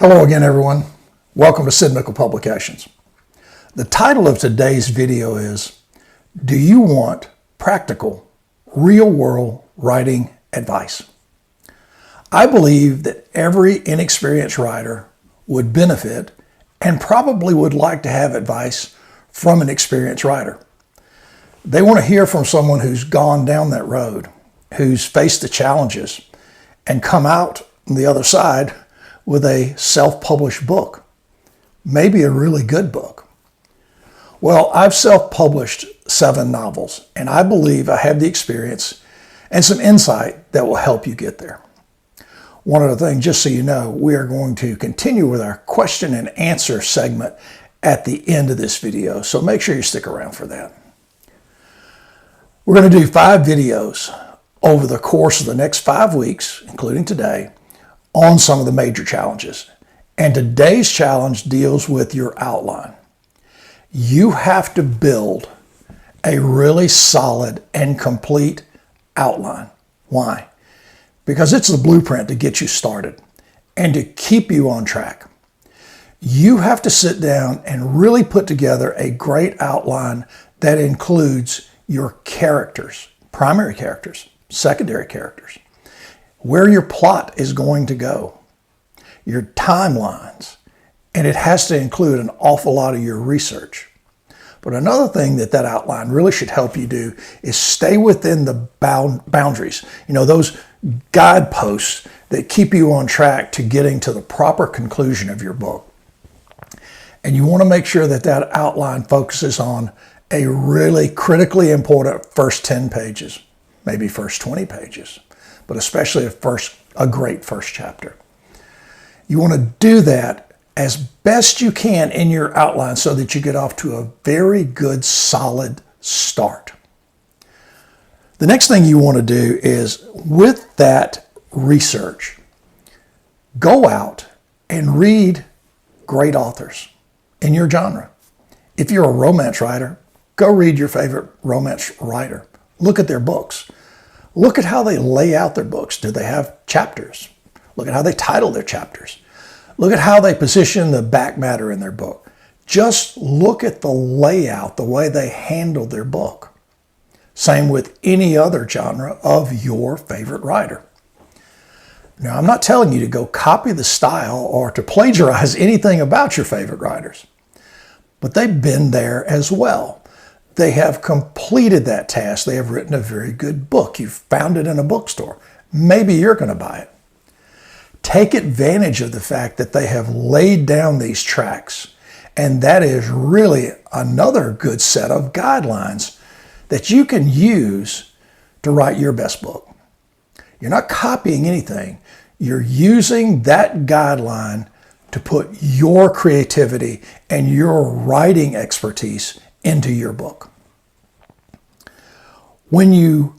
Hello again, everyone. Welcome to Sid Mickle Publications. The title of today's video is, Do you want practical, real-world writing advice? I believe that every inexperienced writer would benefit and probably would like to have advice from an experienced writer. They want to hear from someone who's gone down that road, who's faced the challenges, and come out on the other side with a self-published book, maybe a really good book. Well, I've self-published 7 novels, and I believe I have the experience and some insight that will help you get there. One other thing, just so you know, we are going to continue with our question and answer segment at the end of this video, so make sure you stick around for that. We're going to do 5 videos over the course of the next 5 weeks, including today, on some of the major challenges. And today's challenge deals with your outline. You have to build a really solid and complete outline. Why? Because it's the blueprint to get you started and to keep you on track. You have to sit down and really put together a great outline that includes your characters, primary characters, secondary characters, where your plot is going to go, your timelines, and it has to include an awful lot of your research. But another thing that outline really should help you do is stay within the boundaries. You know, those guideposts that keep you on track to getting to the proper conclusion of your book. And you want to make sure that outline focuses on a really critically important first 10 pages, maybe first 20 pages. But especially a great first chapter. You want to do that as best you can in your outline so that you get off to a very good, solid start. The next thing you want to do is, with that research, go out and read great authors in your genre. If you're a romance writer, go read your favorite romance writer. Look at their books. Look at how they lay out their books. Do they have chapters? Look at how they title their chapters. Look at how they position the back matter in their book. Just look at the layout, the way they handle their book. Same with any other genre of your favorite writer. Now, I'm not telling you to go copy the style or to plagiarize anything about your favorite writers, but they've been there as well. They have completed that task. They have written a very good book. You've found it in a bookstore. Maybe you're going to buy it. Take advantage of the fact that they have laid down these tracks. And that is really another good set of guidelines that you can use to write your best book. You're not copying anything. You're using that guideline to put your creativity and your writing expertise into your book. When you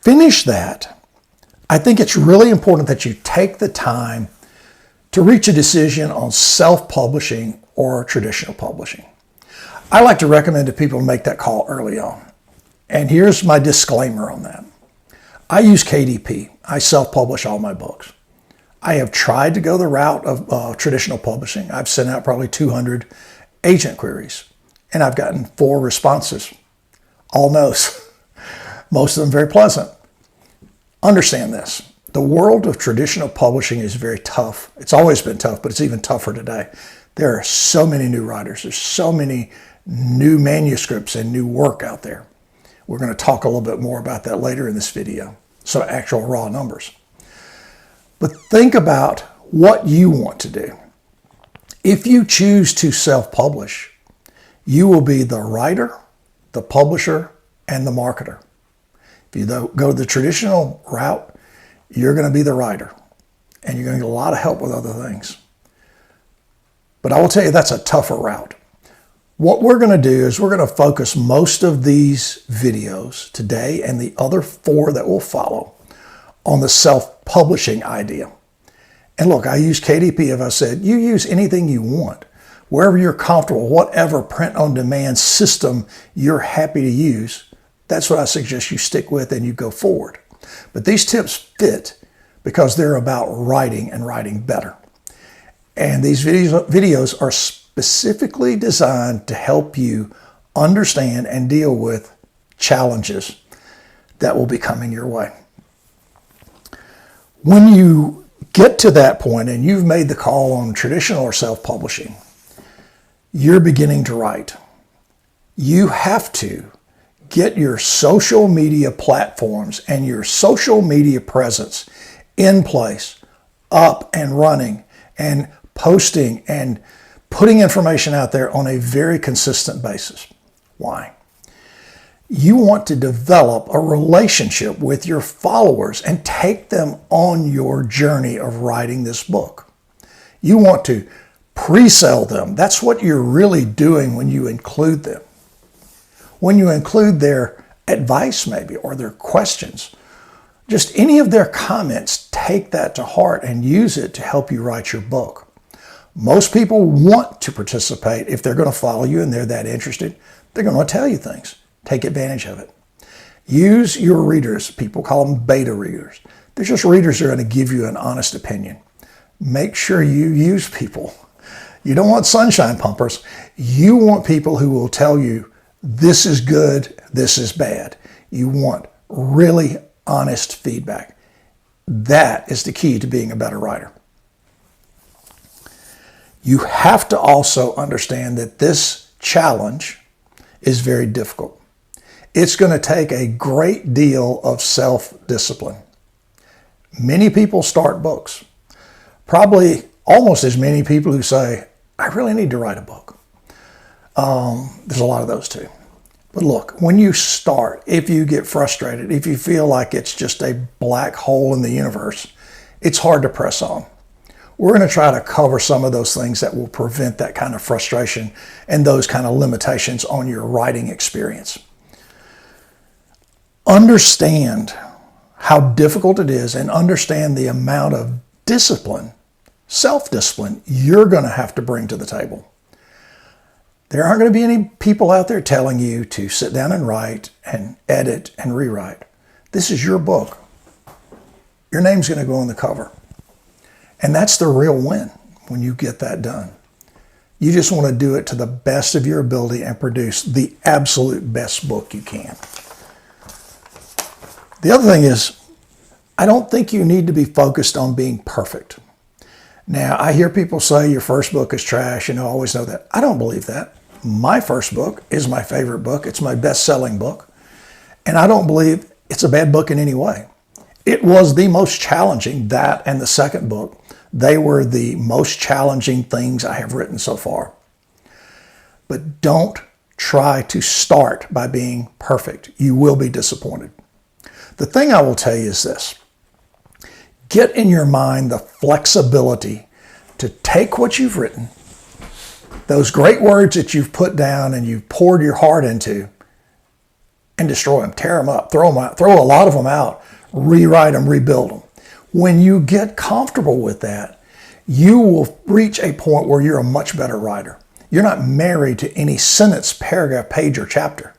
finish that, I think it's really important that you take the time to reach a decision on self-publishing or traditional publishing. I like to recommend to people make that call early on. And here's my disclaimer on that. I use KDP. I self-publish all my books. I have tried to go the route of traditional publishing. I've sent out probably 200 agent queries. And I've gotten 4 responses. All no's. Most of them very pleasant. Understand this. The world of traditional publishing is very tough. It's always been tough, but it's even tougher today. There are so many new writers. There's so many new manuscripts and new work out there. We're going to talk a little bit more about that later in this video. So actual raw numbers. But think about what you want to do. If you choose to self-publish, you will be the writer, the publisher, and the marketer. If you go the traditional route, you're going to be the writer, and you're going to get a lot of help with other things. But I will tell you that's a tougher route. What we're going to do is we're going to focus most of these videos today and the other 4 that will follow on the self-publishing idea. And look, I use KDP, as I said. You use anything you want. Wherever you're comfortable, whatever print-on-demand system you're happy to use, that's what I suggest you stick with and you go forward. But these tips fit because they're about writing and writing better. And these videos are specifically designed to help you understand and deal with challenges that will be coming your way. When you get to that point and you've made the call on traditional or self-publishing, you're beginning to write. You have to get your social media platforms and your social media presence in place, up and running, and posting and putting information out there on a very consistent basis. Why? You want to develop a relationship with your followers and take them on your journey of writing this book. You want to pre-sell them. That's what you're really doing when you include them. When you include their advice maybe, or their questions, just any of their comments, take that to heart and use it to help you write your book. Most people want to participate. If they're going to follow you and they're that interested, they're going to tell you things. Take advantage of it. Use your readers. People call them beta readers. They're just readers that are going to give you an honest opinion. Make sure you use people. You don't want sunshine pumpers. You want people who will tell you, this is good, this is bad. You want really honest feedback. That is the key to being a better writer. You have to also understand that this challenge is very difficult. It's going to take a great deal of self-discipline. Many people start books. Probably almost as many people who say, I really need to write a book. There's a lot of those too. But look, when you start, if you get frustrated, if you feel like it's just a black hole in the universe, it's hard to press on. We're going to try to cover some of those things that will prevent that kind of frustration and those kind of limitations on your writing experience. Understand how difficult it is and understand the amount of discipline, self-discipline, you're going to have to bring to the table. There aren't going to be any people out there telling you to sit down and write and edit and rewrite. This is your book. Your name's going to go on the cover. And that's the real win when you get that done. You just want to do it to the best of your ability and produce the absolute best book you can. The other thing is, I don't think you need to be focused on being perfect. Now, I hear people say your first book is trash, I always know that. I don't believe that. My first book is my favorite book. It's my best-selling book. And I don't believe it's a bad book in any way. It was the most challenging, that and the second book. They were the most challenging things I have written so far. But don't try to start by being perfect. You will be disappointed. The thing I will tell you is this. Get in your mind the flexibility to take what you've written, those great words that you've put down and you've poured your heart into, and destroy them, tear them up, throw them out, throw a lot of them out, rewrite them, rebuild them. When you get comfortable with that, you will reach a point where you're a much better writer. You're not married to any sentence, paragraph, page, or chapter.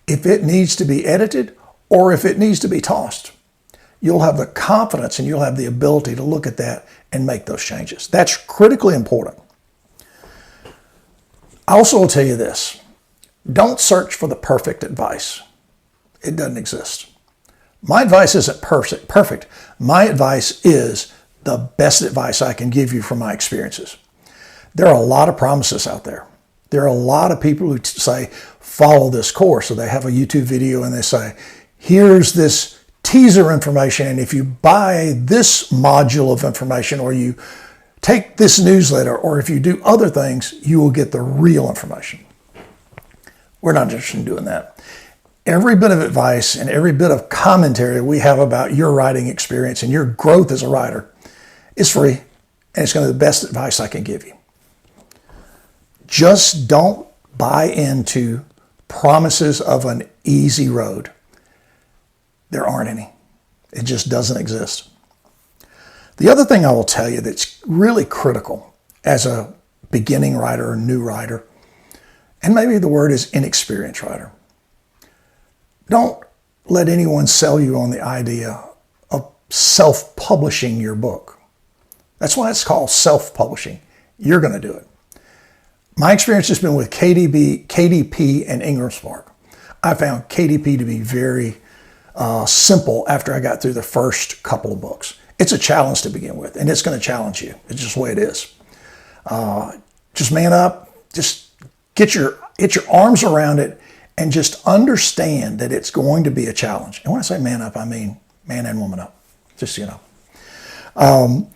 If it needs to be edited or if it needs to be tossed, you'll have the confidence and you'll have the ability to look at that and make those changes. That's critically important. I also will tell you this. Don't search for the perfect advice. It doesn't exist. My advice isn't perfect. My advice is the best advice I can give you from my experiences. There are a lot of promises out there. There are a lot of people who say, follow this course. So they have a YouTube video and they say, here's this teaser information, and if you buy this module of information or you take this newsletter or if you do other things, you will get the real information. We're not interested in doing that. Every bit of advice and every bit of commentary we have about your writing experience and your growth as a writer is free, and it's going to be the best advice I can give you. Just don't buy into promises of an easy road. There aren't any. It just doesn't exist. The other thing I will tell you that's really critical as a beginning writer or new writer, and maybe the word is inexperienced writer. Don't let anyone sell you on the idea of self-publishing your book. That's why it's called self-publishing. you're going to do it. My experience has been with KDP and Ingram Spark. I found KDP to be very simple after I got through the first couple of books. It's a challenge to begin with, and it's going to challenge you. It's just the way it is. Just man up. Just get your arms around it and just understand that it's going to be a challenge. And when I say man up, I mean man and woman up. Just so you know.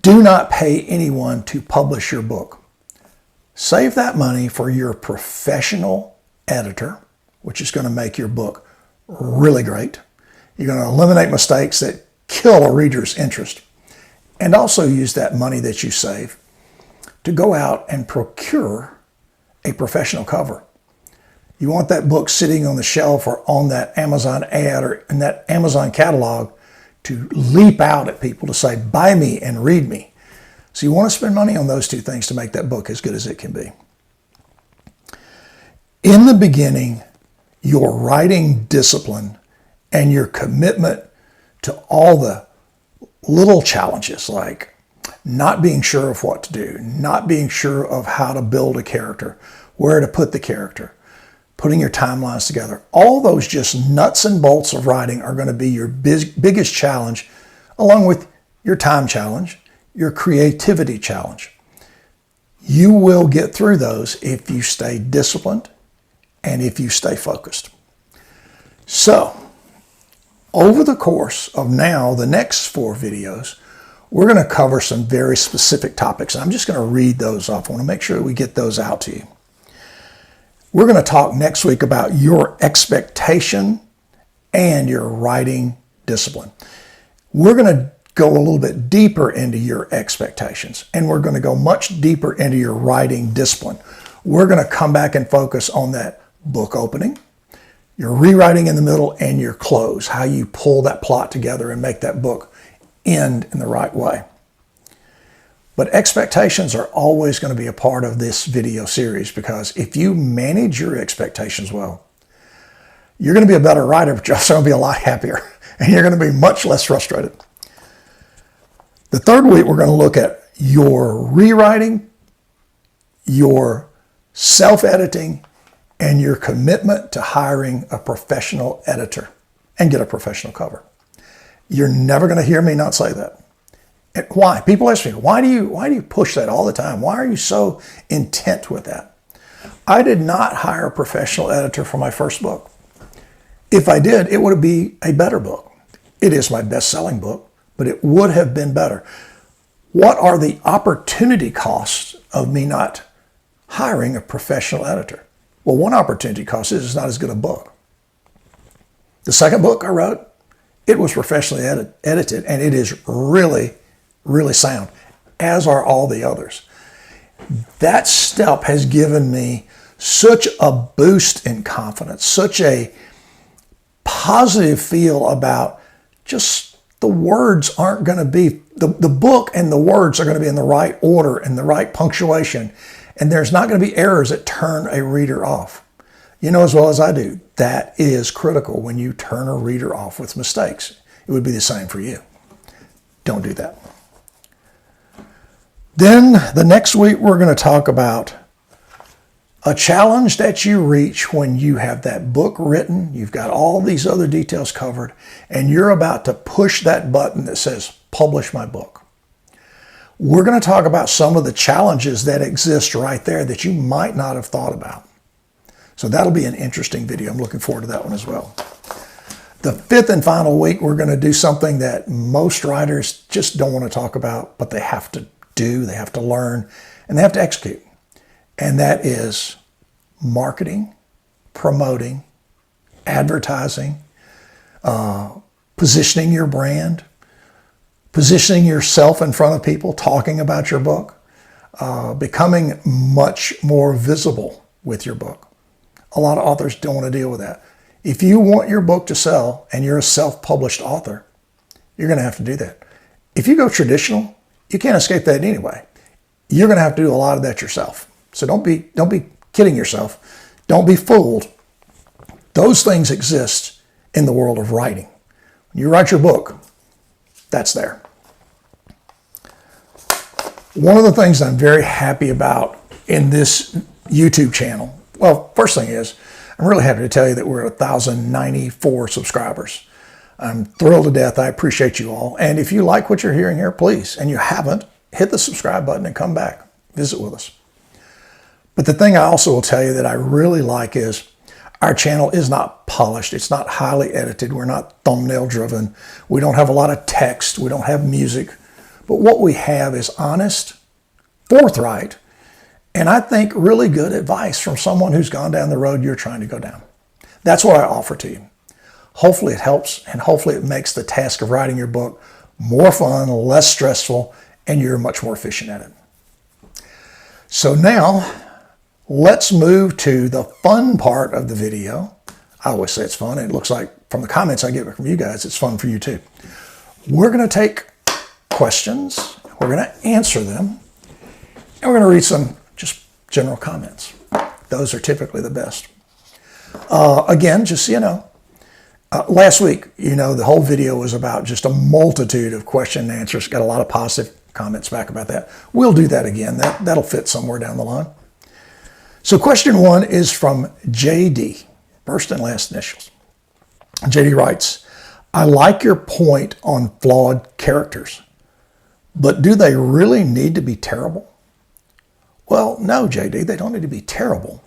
Do not pay anyone to publish your book. Save that money for your professional editor, which is going to make your book really great. You're going to eliminate mistakes that kill a reader's interest. And also use that money that you save to go out and procure a professional cover. You want that book sitting on the shelf or on that Amazon ad or in that Amazon catalog to leap out at people to say, buy me and read me. So you want to spend money on those two things to make that book as good as it can be. In the beginning, your writing discipline and your commitment to all the little challenges like not being sure of what to do, not being sure of how to build a character, where to put the character, putting your timelines together. All those just nuts and bolts of writing are going to be your biggest challenge, along with your time challenge, your creativity challenge. You will get through those if you stay disciplined and if you stay focused. So, over the course of now, the next 4 videos, we're going to cover some very specific topics. I'm just going to read those off. I want to make sure that we get those out to you. We're going to talk next week about your expectation and your writing discipline. We're going to go a little bit deeper into your expectations, and we're going to go much deeper into your writing discipline. We're going to come back and focus on that book opening, your rewriting in the middle, and your close, how you pull that plot together and make that book end in the right way. But expectations are always going to be a part of this video series, because if you manage your expectations well, you're going to be a better writer, but you're also going to be a lot happier, and you're going to be much less frustrated. The third week, we're going to look at your rewriting, your self-editing, and your commitment to hiring a professional editor and get a professional cover. You're never going to hear me not say that. And why? People ask me, why do you push that all the time? Why are you so intent with that? I did not hire a professional editor for my first book. If I did, it would be a better book. It is my best-selling book, but it would have been better. What are the opportunity costs of me not hiring a professional editor? Well, one opportunity cost is it's not as good a book. The second book I wrote, it was professionally edited, and it is really, really sound, as are all the others. That step has given me such a boost in confidence, such a positive feel about just the words aren't going to be, the book and the words are going to be in the right order and the right punctuation. And there's not going to be errors that turn a reader off. You know as well as I do, that is critical when you turn a reader off with mistakes. It would be the same for you. Don't do that. Then the next week, we're going to talk about a challenge that you reach when you have that book written, you've got all these other details covered, and you're about to push that button that says, publish my book. We're going to talk about some of the challenges that exist right there that you might not have thought about. So that'll be an interesting video. I'm looking forward to that one as well. The 5th and final week, we're going to do something that most writers just don't want to talk about, but they have to do, they have to learn, and they have to execute. And that is marketing, promoting, advertising, positioning your brand, positioning yourself in front of people, talking about your book, becoming much more visible with your book. A lot of authors don't want to deal with that. If you want your book to sell and you're a self-published author, you're going to have to do that. If you go traditional, you can't escape that anyway. You're going to have to do a lot of that yourself. So don't be kidding yourself. Don't be fooled. Those things exist in the world of writing. When you write your book, that's there. One of the things I'm very happy about in this YouTube channel, well, first thing is, I'm really happy to tell you that we're at 1,094 subscribers. I'm thrilled to death. I appreciate you all. And if you like what you're hearing here, please, and you haven't, hit the subscribe button and come back, visit with us. But the thing I also will tell you that I really like is our channel is not polished. It's not highly edited. We're not thumbnail driven. We don't have a lot of text. We don't have music. But what we have is honest, forthright, and I think really good advice from someone who's gone down the road you're trying to go down. That's what I offer to you. Hopefully it helps, and hopefully it makes the task of writing your book more fun, less stressful, and you're much more efficient at it. So now, let's move to the fun part of the video. I always say it's fun, and it looks like from the comments I get from you guys, it's fun for you too. We're going to take questions, we're going to answer them, and we're going to read some just general comments. Those are typically the best. Again, just so you know, last week, the whole video was about just a multitude of question and answers. Got a lot of positive comments back about that. We'll do that again. That'll fit somewhere down the line. So question 1 is from JD, first and last initials. JD writes, I like your point on flawed characters, but do they really need to be terrible? Well, no, JD, they don't need to be terrible.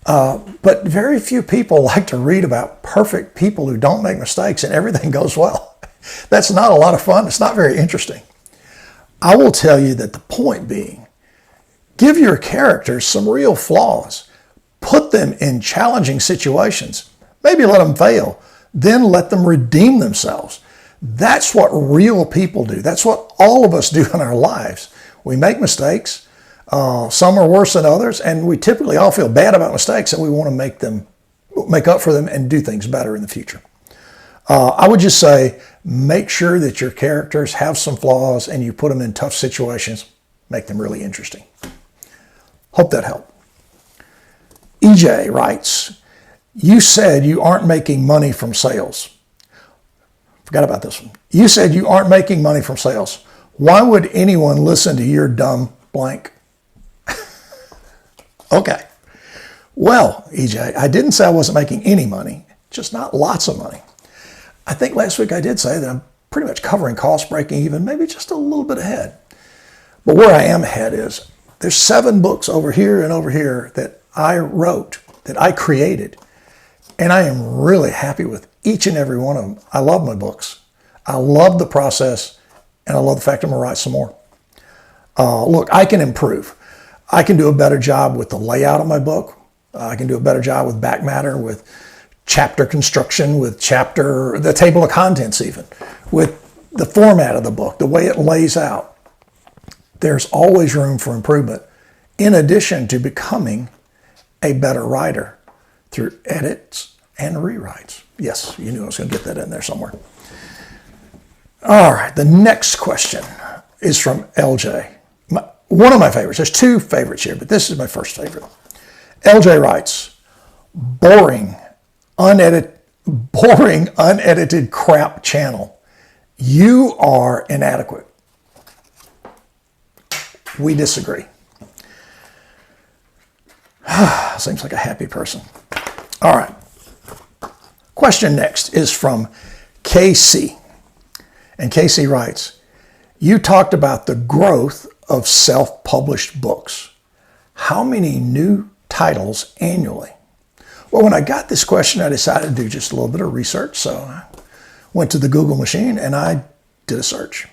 But very few people like to read about perfect people who don't make mistakes and everything goes well. That's not a lot of fun. It's not very interesting. I will tell you that the point being, give your characters some real flaws. Put them in challenging situations. Maybe let them fail. Then let them redeem themselves. That's what real people do. That's what all of us do in our lives. We make mistakes. Some are worse than others, and we typically all feel bad about mistakes, and we want to make up for them and do things better in the future. I would just say, make sure that your characters have some flaws and you put them in tough situations. Make them really interesting. Hope that helped. EJ writes, you said you aren't making money from sales. Forgot about this one. You said you aren't making money from sales. Why would anyone listen to your dumb blank? Okay. Well, EJ, I didn't say I wasn't making any money, just not lots of money. I think last week I did say that I'm pretty much covering costs, breaking even, maybe just a little bit ahead. But where I am ahead is there's 7 books over here and over here that I wrote, that I created, and I am really happy with each and every one of them. I love my books. I love the process, and I love the fact I'm going to write some more. Look, I can improve. I can do a better job with the layout of my book. I can do a better job with back matter, with chapter construction, with the table of contents even, with the format of the book, the way it lays out. There's always room for improvement, in addition to becoming a better writer through edits and rewrites. Yes, you knew I was going to get that in there somewhere. All right, the next question is from LJ. One of my favorites. There's 2 favorites here, but this is my first favorite. LJ writes, boring, unedited crap channel. You are inadequate. We disagree. Seems like a happy person. All right. Question next is from KC. And KC writes, you talked about the growth of self-published books. How many new titles annually? Well, when I got this question, I decided to do just a little bit of research. So I went to the Google machine and I did a search.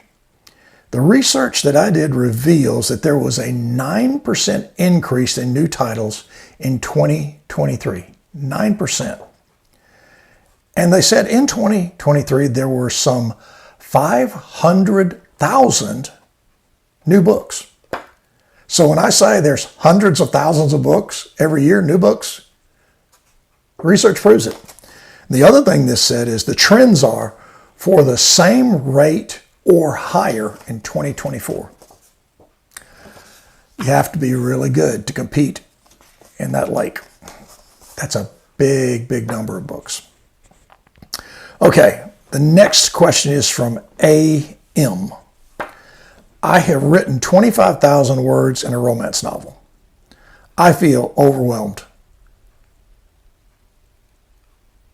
The research that I did reveals that there was a 9% increase in new titles in 2023. 9%. And they said in 2023, there were some 500,000 new books. So when I say there's hundreds of thousands of books every year, new books, research proves it. The other thing this said is the trends are for the same rate or higher in 2024. You have to be really good to compete in that lake. That's a big, big number of books. Okay, the next question is from AM. I have written 25,000 words in a romance novel. I feel overwhelmed.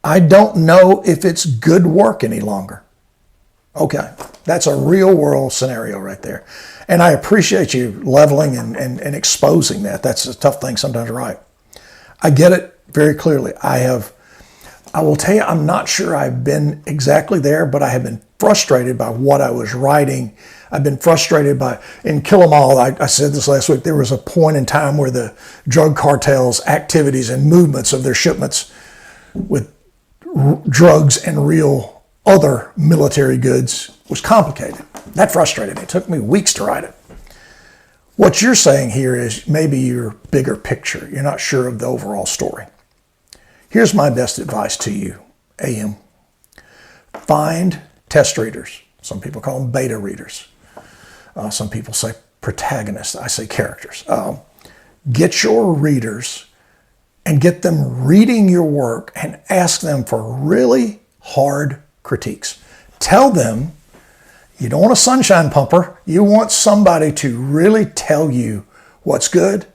I don't know if it's good work any longer. Okay, that's a real world scenario right there. And I appreciate you leveling and exposing that. That's a tough thing sometimes to write. I get it very clearly. I will tell you, I'm not sure I've been exactly there, but I have been frustrated by what I was writing. I've been frustrated by, in Kill 'Em All, I said this last week, there was a point in time where the drug cartels' activities and movements of their shipments with drugs and real other military goods was complicated. That frustrated me. It took me weeks to write it. What you're saying here is maybe your bigger picture. You're not sure of the overall story. Here's my best advice to you, AM. Find test readers. Some people call them beta readers. Some people say protagonists. I say characters. Get your readers and get them reading your work and ask them for really hard critiques. Tell them you don't want a sunshine pumper. You want somebody to really tell you what's good,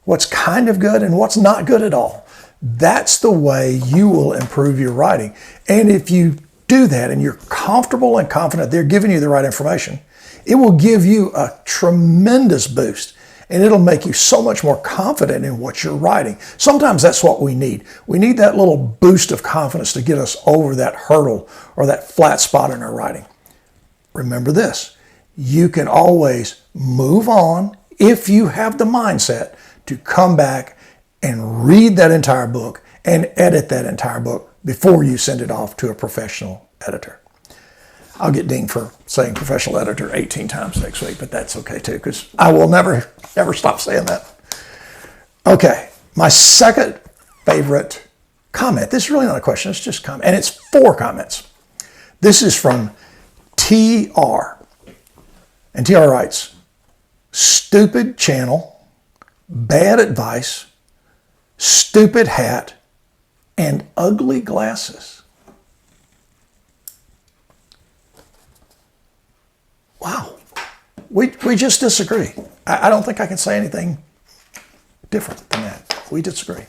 what's kind of good, and what's not good at all. That's the way you will improve your writing. And if you do that and you're comfortable and confident they're giving you the right information, it will give you a tremendous boost. And it'll make you so much more confident in what you're writing. Sometimes that's what we need. We need that little boost of confidence to get us over that hurdle or that flat spot in our writing. Remember this, you can always move on if you have the mindset to come back and read that entire book and edit that entire book before you send it off to a professional editor. I'll get dinged for saying professional editor 18 times next week, but that's okay too, because I will never stop saying that. Okay, my second favorite comment. This is really not a question, it's just a comment. And it's 4 comments. This is from TR. And TR writes, stupid channel, bad advice, stupid hat, and ugly glasses. Wow, we just disagree. I don't think I can say anything different than that. We disagree,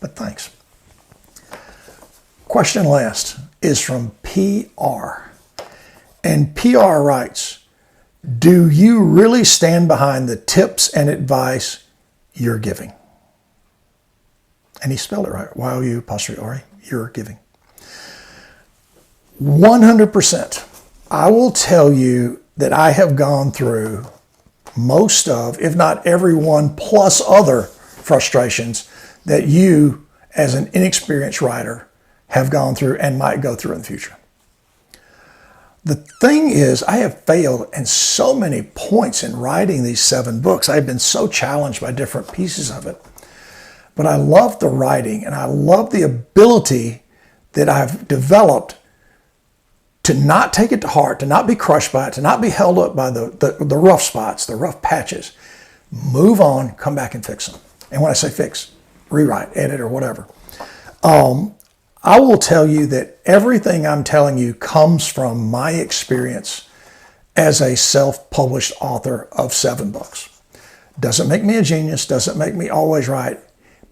but thanks. Question last is from PR. And PR writes, do you really stand behind the tips and advice you're giving? And he spelled it right, Y-O-U'-R-E, you're giving. 100%. I will tell you that I have gone through most of, if not every one, plus other frustrations that you, as an inexperienced writer, have gone through and might go through in the future. The thing is, I have failed in so many points in writing these 7 books. I've been so challenged by different pieces of it. But I love the writing, and I love the ability that I've developed to not take it to heart, to not be crushed by it, to not be held up by the rough spots, the rough patches. Move on, come back and fix them. And when I say fix, rewrite, edit, or whatever. I will tell you that everything I'm telling you comes from my experience as a self-published author of 7 books. Doesn't make me a genius, doesn't make me always right,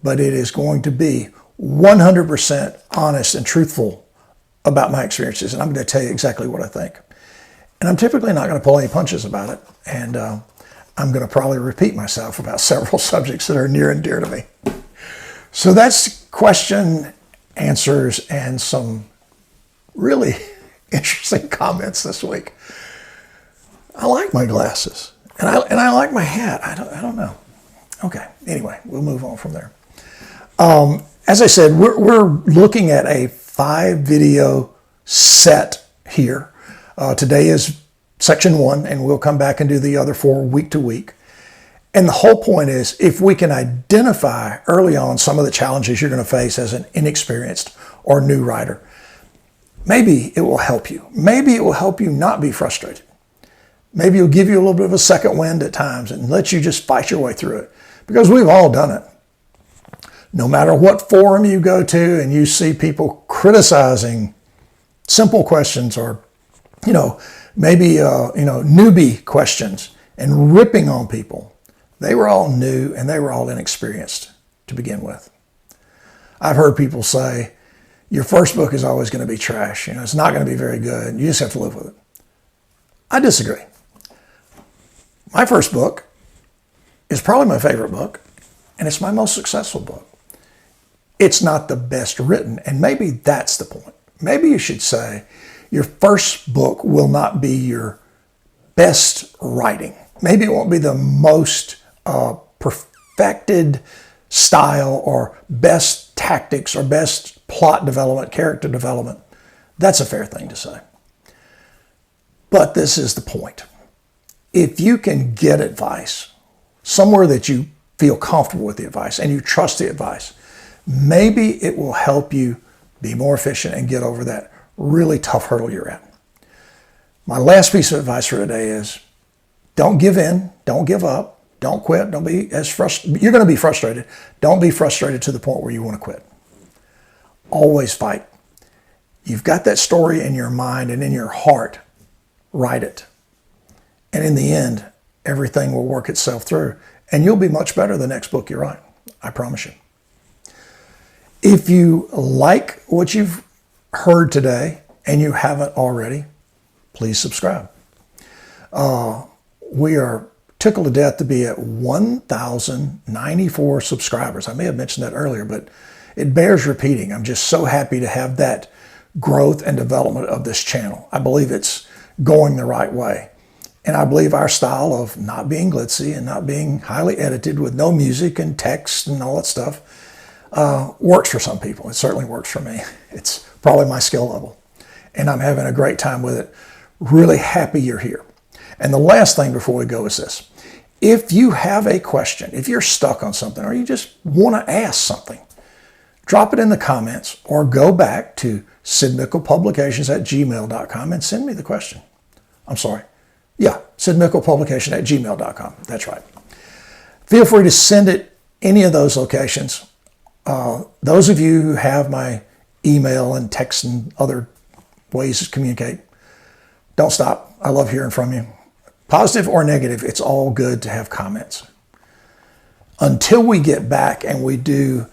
but it is going to be 100% honest and truthful about my experiences, and I'm going to tell you exactly what I think. And I'm typically not going to pull any punches about it, and I'm going to probably repeat myself about several subjects that are near and dear to me. So that's question, answers, and some really interesting comments this week. I like my glasses, and I like my hat. I don't know. Okay, anyway, we'll move on from there. As I said, we're looking at a 5-video set here. Today is section 1, and we'll come back and do the other 4 week to week. And the whole point is, if we can identify early on some of the challenges you're going to face as an inexperienced or new writer, maybe it will help you. Maybe it will help you not be frustrated. Maybe it'll give you a little bit of a second wind at times and let you just fight your way through it, because we've all done it. No matter what forum you go to and you see people criticizing simple questions or, maybe newbie questions and ripping on people. They were all new and they were all inexperienced to begin with. I've heard people say, your first book is always going to be trash. It's not going to be very good. You just have to live with it. I disagree. My first book is probably my favorite book, and it's my most successful book. It's not the best written, and maybe that's the point. Maybe you should say your first book will not be your best writing. Maybe it won't be the most perfected style or best tactics or best plot development, character development. That's a fair thing to say. But this is the point. If you can get advice somewhere that you feel comfortable with the advice and you trust the advice, maybe it will help you be more efficient and get over that really tough hurdle you're at. My last piece of advice for today is don't give in, don't give up, don't quit, don't be as frustrated. You're going to be frustrated. Don't be frustrated to the point where you want to quit. Always fight. You've got that story in your mind and in your heart. Write it. And in the end, everything will work itself through and you'll be much better the next book you write. I promise you. If you like what you've heard today and you haven't already, please subscribe. We are tickled to death to be at 1,094 subscribers. I may have mentioned that earlier, but it bears repeating. I'm just so happy to have that growth and development of this channel. I believe it's going the right way. And I believe our style of not being glitzy and not being highly edited with no music and text and all that stuff works for some people. It certainly works for me. It's probably my skill level. And I'm having a great time with it. Really happy you're here. And the last thing before we go is this. If you have a question, if you're stuck on something, or you just want to ask something, drop it in the comments or go back to sidmickelpublications@gmail.com and send me the question. I'm sorry. Yeah, sidmickelpublication@gmail.com. That's right. Feel free to send it any of those locations. Those of you who have my email and text and other ways to communicate, don't stop. I love hearing from you. Positive or negative, it's all good to have comments. Until we get back and we do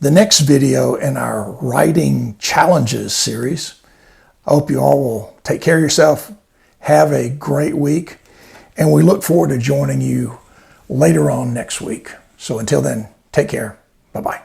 the next video in our Writing Challenges series, I hope you all will take care of yourself, have a great week, and we look forward to joining you later on next week. So until then, take care. Bye-bye.